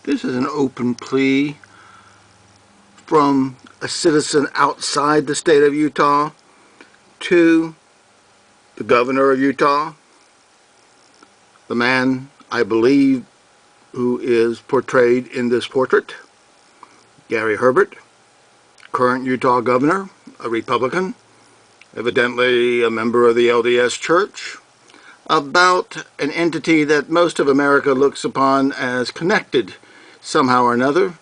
This is an open plea from a citizen outside the state of Utah to the governor of Utah, the man, I believe, who is portrayed in this portrait, Gary Herbert, current Utah governor, a Republican, evidently a member of the LDS Church, about an entity that most of America looks upon as connected somehow or another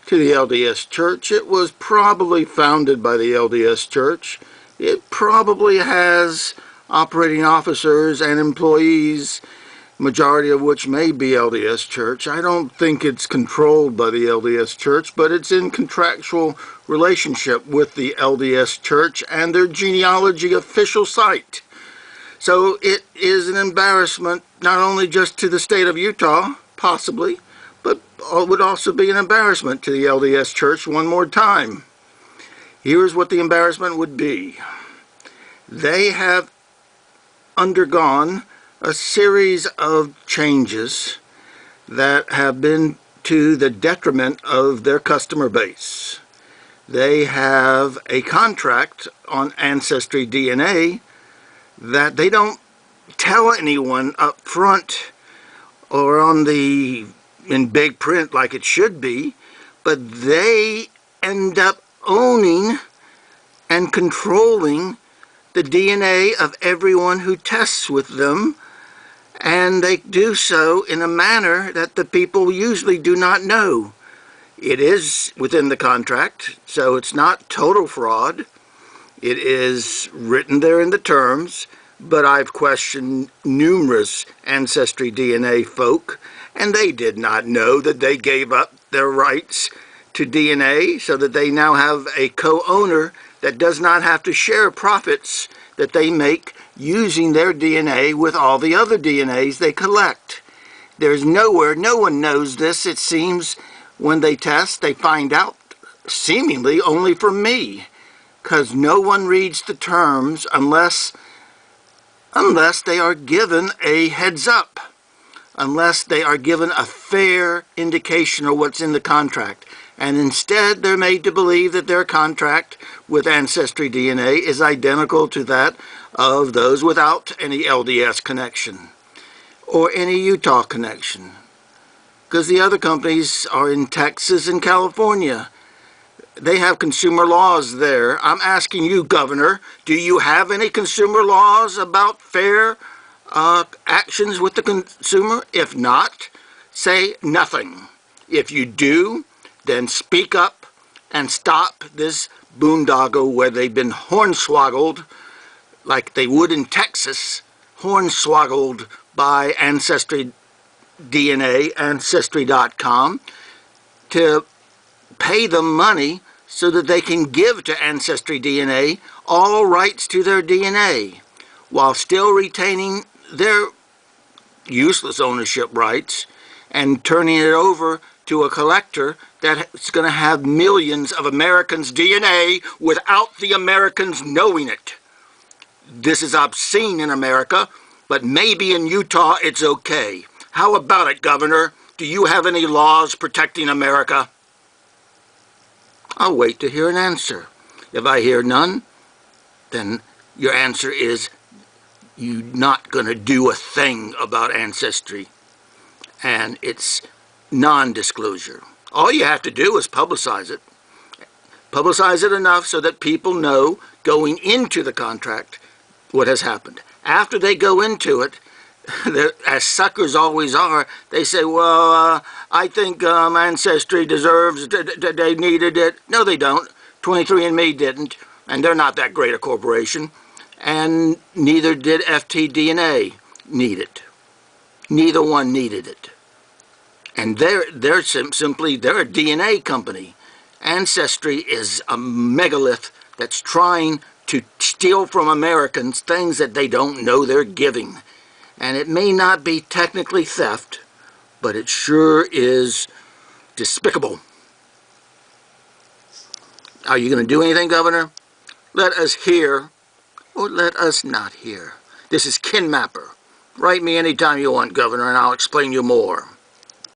to the LDS Church. It was probably founded by the LDS Church. It probably has operating officers and employees, majority of which may be LDS Church. I don't think it's controlled by the LDS Church, but it's in contractual relationship with the LDS Church and their genealogy official site. So it is an embarrassment not only just to the state of Utah, possibly, but it would also be an embarrassment to the LDS Church one more time. Here's what the embarrassment would be. They have undergone a series of changes that have been to the detriment of their customer base. They have a contract on Ancestry DNA that they don't tell anyone up front or in big print like it should be, but they end up owning and controlling the DNA of everyone who tests with them, and they do so in a manner that the people usually do not know. It is within the contract, so it's not total fraud. It is written there in the terms, but I've questioned numerous Ancestry DNA folk, and they did not know that they gave up their rights to DNA so that they now have a co-owner that does not have to share profits that they make using their DNA with all the other DNAs they collect. There's nowhere, no one knows this, it seems. When they test, they find out seemingly only from me, because no one reads the terms unless they are given a heads up, unless they are given a fair indication of what's in the contract. And instead they're made to believe that their contract with Ancestry DNA is identical to that of those without any LDS connection or any Utah connection, because the other companies are in Texas and California. They have consumer laws there. I'm asking you, Governor, do you have any consumer laws about fair actions with the consumer? If not, say nothing. If you do, then speak up and stop this boondoggle where they've been hornswoggled, like they would in Texas, hornswoggled by Ancestry DNA, Ancestry.com, to pay them money so that they can give to Ancestry DNA all rights to their DNA, while still retaining their useless ownership rights and turning it over to a collector that's going to have millions of Americans' DNA without the Americans knowing it. This is obscene in America, but maybe in Utah it's okay. How about it, Governor? Do you have any laws protecting America? I'll wait to hear an answer. If I hear none, then your answer is you're not going to do a thing about Ancestry and its non-disclosure. All you have to do is publicize it. Publicize it enough so that people know going into the contract what has happened. After they go into it, as suckers always are, they say, well, I think Ancestry deserves, they needed it. No, they don't. 23andMe didn't, and they're not that great a corporation. And neither did FTDNA need it. Neither one needed it. And they're simply a DNA company. Ancestry is a megalith that's trying to steal from Americans things that they don't know they're giving. And it may not be technically theft, but it sure is despicable. Are you going to do anything, Governor? Let us hear, or let us not hear. This is Kin Mapper. Write me anytime you want, Governor, and I'll explain you more.